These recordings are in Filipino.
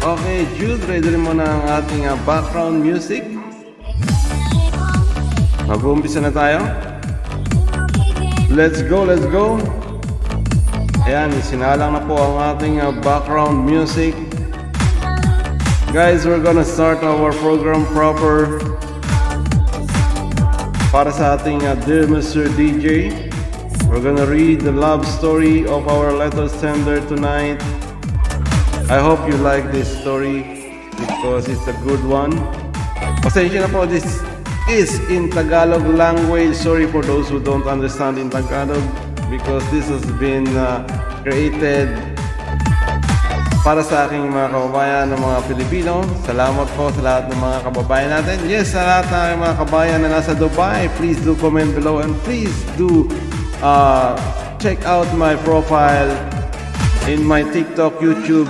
Okay, Jude, ready rin mo na ang ating background music. Mag-uumpisa na tayo. Let's go, let's go. Ayan, isinalang na po ang ating background music. Guys, we're gonna start our program proper. Para sa ating Dear Mr. DJ, we're gonna read the love story of our letter sender tonight. I hope you like this story because it's a good one. Pasensya na po, this is in Tagalog language. Sorry for those who don't understand in Tagalog because this has been created para sa aking mga kababayan ng mga Pilipino. Salamat po sa lahat ng mga kababayan natin. Yes, sa lahat ng mga kababayan na nasa Dubai, please do comment below and please do check out my profile in my TikTok, YouTube,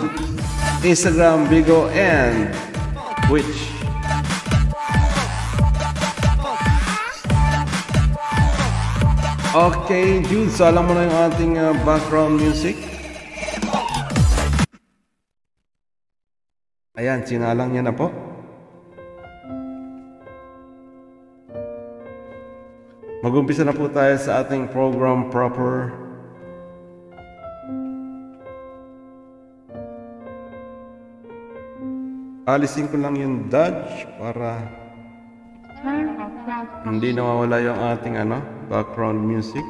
Instagram, Bigo, and Twitch. Okay, Jude, so alam mo na yung ating background music. Ayan, sinalang niya na po. Mag-umpisa na po tayo sa ating program proper. Alisin ko lang yung Dutch para hindi nawawala yung ating background music.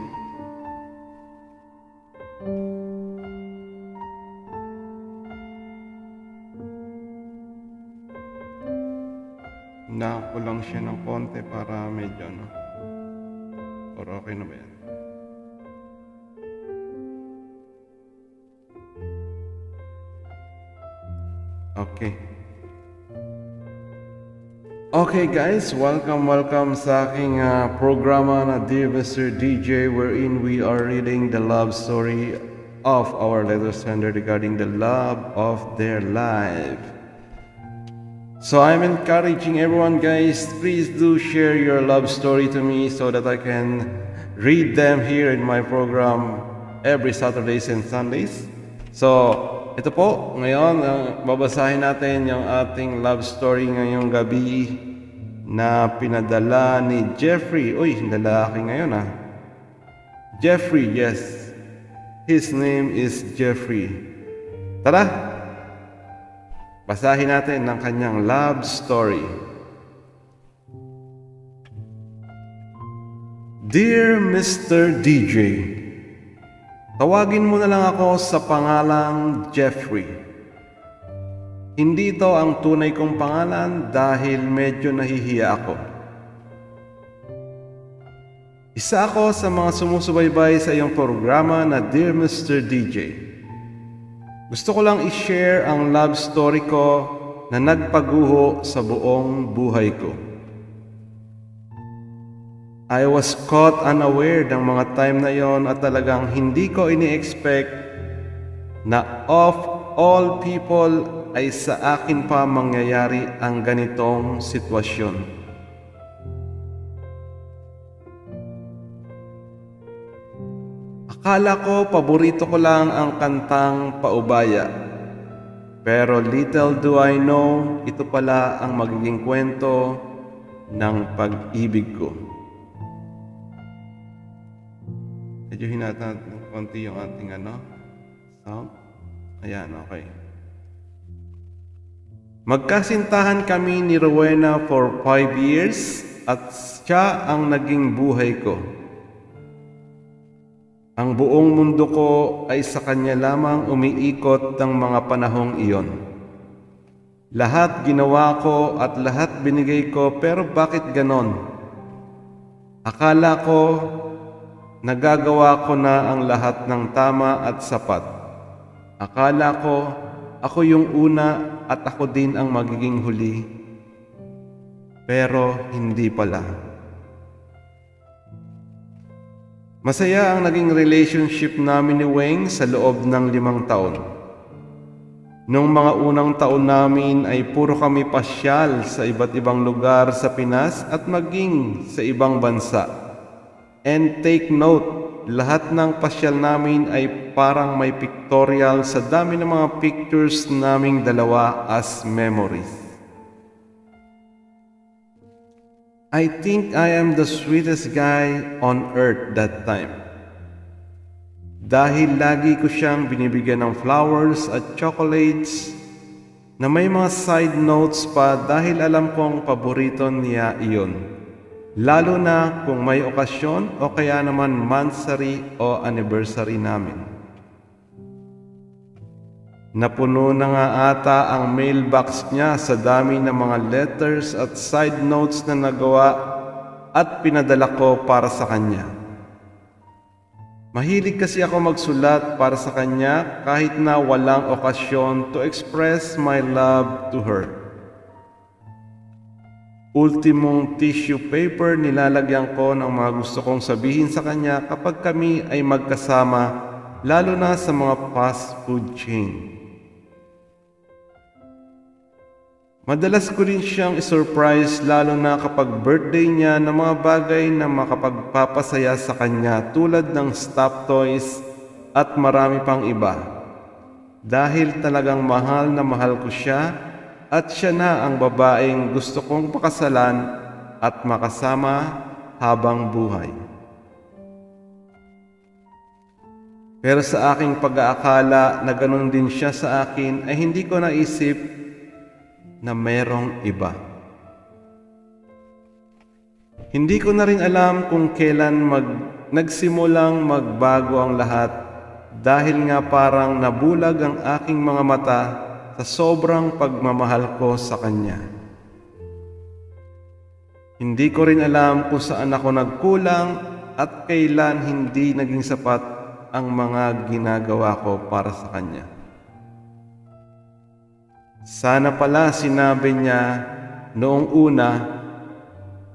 Hinaan ko lang siya ng konti para medyo or okay na ba yan? Okay. Okay guys, welcome sa aking programa na Dear Mr. DJ, wherein we are reading the love story of our letter sender regarding the love of their life. So I'm encouraging everyone guys, please do share your love story to me so that I can read them here in my program every Saturdays and Sundays. So ito po, ngayon babasahin natin yung ating love story ngayong gabi na pinadala ni Jeffrey. Uy, lalaki ngayon Jeffrey, yes. His name is Jeffrey. Tara, basahin natin ang kanyang love story. Dear Mr. DJ, tawagin mo na lang ako sa pangalang Jeffrey. Hindi ito ang tunay kong pangalan dahil medyo nahihiya ako. Isa ako sa mga sumusubaybay sa iyong programa na Dear Mr. DJ. Gusto ko lang i-share ang love story ko na nagpaguho sa buong buhay ko. I was caught unaware ng mga time na yon at talagang hindi ko ini-expect na of all people ay sa akin pa mangyayari ang ganitong sitwasyon. Akala ko paborito ko lang ang kantang Paubaya. Pero little do I know, ito pala ang magiging kwento ng pag-ibig ko. Medyo hinata ng konti yung ating sound. Ayan, okay. Magkasintahan kami ni Rowena for 5 years at siya ang naging buhay ko. Ang buong mundo ko ay sa kanya lamang umiikot ng mga panahong iyon. Lahat ginawa ko at lahat binigay ko, pero bakit ganon? Akala ko nagagawa ko na ang lahat ng tama at sapat. Akala ko ako yung una at ako din ang magiging huli. Pero hindi pala. Masaya ang naging relationship namin ni Weng sa loob ng 5 taon. Noong mga unang taon namin ay puro kami pasyal sa iba't ibang lugar sa Pinas at maging sa ibang bansa. And take note, lahat ng pasyal namin ay parang may pictorial sa dami ng mga pictures naming dalawa as memories. I think I am the sweetest guy on earth that time. Dahil lagi ko siyang binibigyan ng flowers at chocolates na may mga side notes pa dahil alam kong paborito niya iyon. Lalo na kung may okasyon o kaya naman monthsary o anniversary namin. Napuno na nga ata ang mailbox niya sa dami ng mga letters at side notes na nagawa at pinadala ko para sa kanya. Mahilig kasi ako magsulat para sa kanya kahit na walang okasyon to express my love to her. Ultimong tissue paper nilalagyan ko ng mga gusto kong sabihin sa kanya kapag kami ay magkasama, lalo na sa mga fast food chain. Madalas ko rin siyang isurprise lalo na kapag birthday niya ng mga bagay na makapagpapasaya sa kanya tulad ng stuffed toys at marami pang iba. Dahil talagang mahal na mahal ko siya, at siya na ang babaeng gusto kong pakasalan at makasama habang buhay. Pero sa aking pag-aakala na ganun din siya sa akin ay hindi ko naisip na merong iba. Hindi ko na rin alam kung kailan nagsimulang magbago ang lahat dahil nga parang nabulag ang aking mga mata sa sobrang pagmamahal ko sa kanya. Hindi ko rin alam kung saan ako nagkulang at kailan hindi naging sapat ang mga ginagawa ko para sa kanya. Sana pala sinabi niya noong una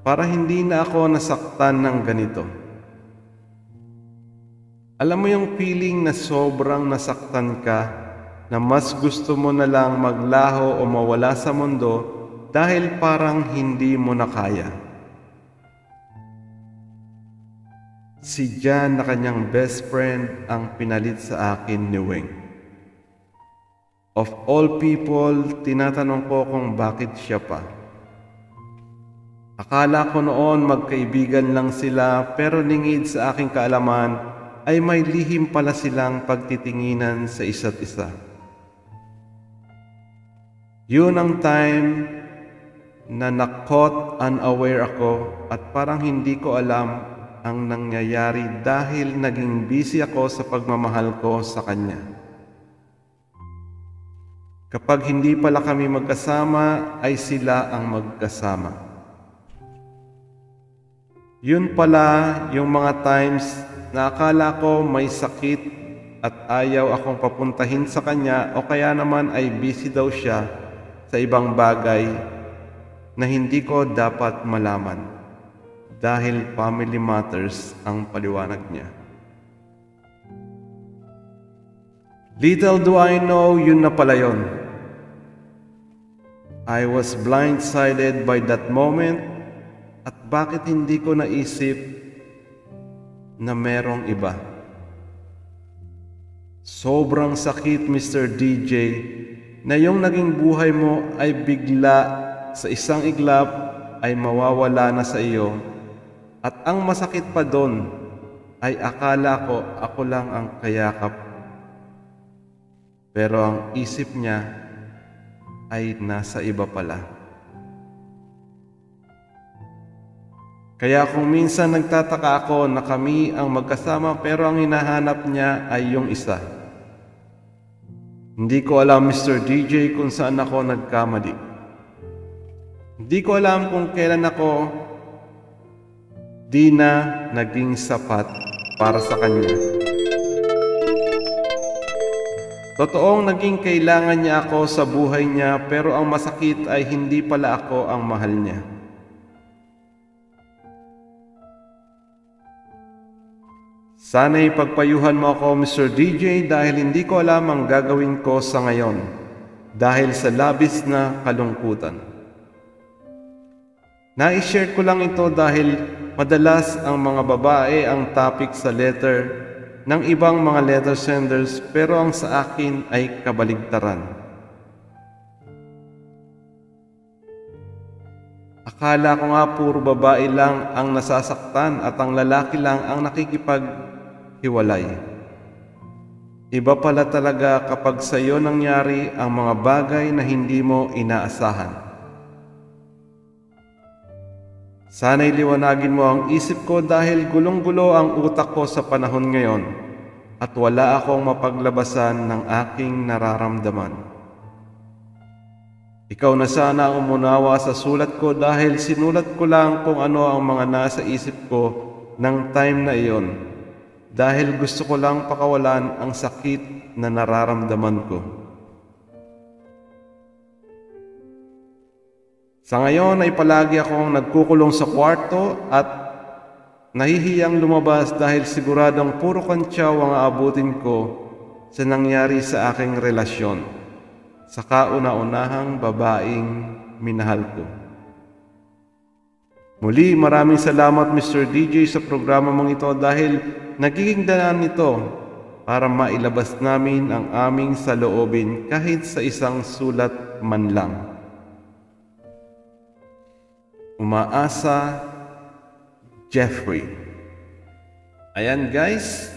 para hindi na ako nasaktan ng ganito. Alam mo yung feeling na sobrang nasaktan ka na mas gusto mo na lang maglaho o mawala sa mundo dahil parang hindi mo na kaya. Si Jan na kanyang best friend ang pinalit sa akin ni Weng. Of all people, tinatanong ko kung bakit siya pa. Akala ko noon magkaibigan lang sila pero lingid sa aking kaalaman ay may lihim pala silang pagtitinginan sa isa't isa. Yun ang time na na-caught unaware ako at parang hindi ko alam ang nangyayari dahil naging busy ako sa pagmamahal ko sa kanya. Kapag hindi pala kami magkasama, ay sila ang magkasama. Yun pala yung mga times na akala ko may sakit at ayaw akong papuntahin sa kanya o kaya naman ay busy daw siya sa ibang bagay na hindi ko dapat malaman dahil family matters ang paliwanag niya. Little do I know, yun na pala yun. I was blindsided by that moment at bakit hindi ko naisip na merong iba. Sobrang sakit, Mr. DJ, na yung naging buhay mo ay bigla sa isang iglap ay mawawala na sa iyo at ang masakit pa doon ay akala ko ako lang ang kayakap pero ang isip niya ay nasa iba pala. Kaya kung minsan nagtataka ako na kami ang magkasama pero ang hinahanap niya ay yung isa. Hindi ko alam, Mr. DJ, kung saan ako nagkamali. Hindi ko alam kung kailan ako di na naging sapat para sa kanya. Totoong naging kailangan niya ako sa buhay niya pero ang masakit ay hindi pala ako ang mahal niya. Sana'y pagpayuhan mo ako, Mr. DJ, dahil hindi ko alam ang gagawin ko sa ngayon dahil sa labis na kalungkutan. Na-share ko lang ito dahil madalas ang mga babae ang topic sa letter ng ibang mga letter senders, pero ang sa akin ay kabaligtaran. Akala ko nga puro babae lang ang nasasaktan at ang lalaki lang ang nakikipaghiwalay. Iba pala talaga kapag sa iyo nangyari ang mga bagay na hindi mo inaasahan. Sana'y liwanagin mo ang isip ko dahil gulong-gulo ang utak ko sa panahon ngayon at wala akong mapaglabasan ng aking nararamdaman. Ikaw na sana ang umunawa sa sulat ko dahil sinulat ko lang kung ano ang mga nasa isip ko ng time na iyon dahil gusto ko lang pakawalan ang sakit na nararamdaman ko. Sa ngayon ay palagi akong nagkukulong sa kwarto at nahihiyang lumabas dahil siguradong puro kantsaw ang aabutin ko sa nangyari sa aking relasyon sa kauna-unahang babaeng minahal ko. Muli, maraming salamat Mr. DJ sa programa mong ito dahil nagiging daan nito para mailabas namin ang aming saloobin kahit sa isang sulat man lang. Umaasa, Jeffrey. Ayan guys,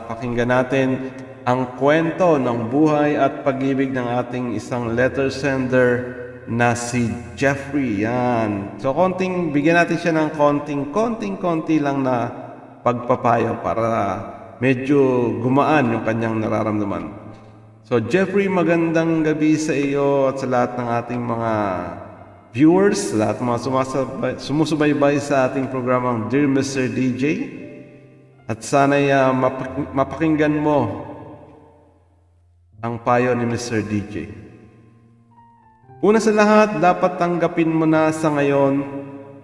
pakinggan natin ang kwento ng buhay at pag-ibig ng ating isang letter sender na si Jeffrey. Yan. So bigyan natin siya ng konting-konti lang na pagpapayo para medyo gumaan yung kanyang nararamdaman. So Jeffrey, magandang gabi sa iyo at sa lahat ng ating mga viewers, lahat ng mga sumusubaybay sa ating programang Dear Mr. DJ. At sana'y mapakinggan mo ang payo ni Mr. DJ. Una sa lahat, dapat tanggapin mo na sa ngayon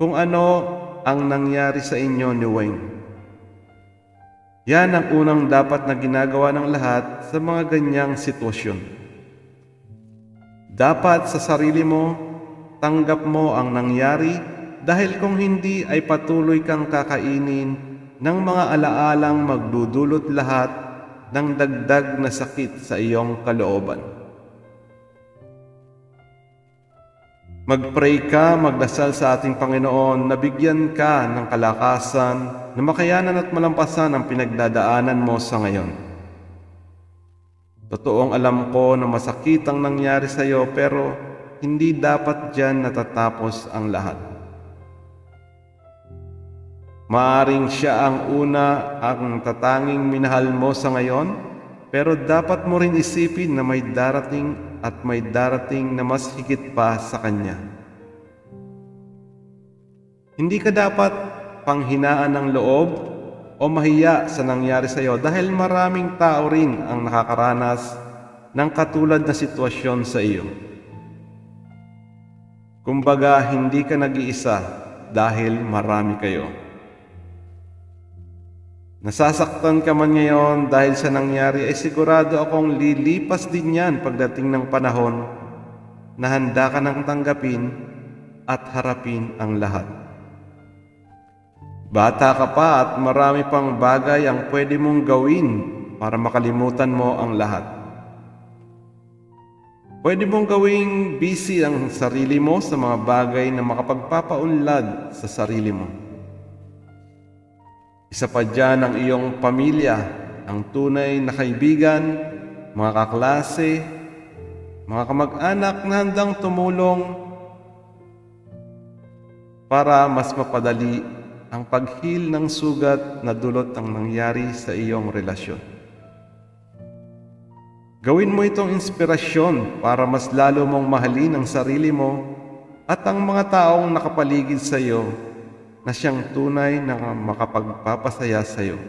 kung ano ang nangyari sa inyo ni Wayne. Yan ang unang dapat na ginagawa ng lahat sa mga ganyang sitwasyon. Dapat sa sarili mo, tanggap mo ang nangyari dahil kung hindi ay patuloy kang kakainin ng mga alaalang magdudulot lahat ng dagdag na sakit sa iyong kalooban. Mag-pray ka, magdasal sa ating Panginoon na bigyan ka ng kalakasan na makayanan at malampasan ang pinagdadaanan mo sa ngayon. Totoong alam ko na masakit ang nangyari sa iyo pero hindi dapat diyan natatapos ang lahat. Maaring siya ang una ang tatanging minahal mo sa ngayon, pero dapat mo rin isipin na may darating at may darating na mas higit pa sa kanya. Hindi ka dapat panghinaan ng loob o mahiya sa nangyari sa iyo dahil maraming tao rin ang nakakaranas ng katulad na sitwasyon sa iyo. Kumbaga, hindi ka nag-iisa dahil marami kayo. Nasasaktan ka man ngayon dahil sa nangyari ay sigurado akong lilipas din yan pagdating ng panahon na handa ka nang tanggapin at harapin ang lahat. Bata ka pa at marami pang bagay ang pwede mong gawin para makalimutan mo ang lahat. Pwede mong gawing busy ang sarili mo sa mga bagay na makapagpapaunlad sa sarili mo. Isa pa dyan ang iyong pamilya, ang tunay na kaibigan, mga kaklase, mga kamag-anak na handang tumulong para mas mapadali ang paghil ng sugat na dulot ng nangyari sa iyong relasyon. Gawin mo itong inspirasyon para mas lalo mong mahalin ang sarili mo at ang mga taong nakapaligid sa iyo na siyang tunay na makapagpapasaya sa iyo.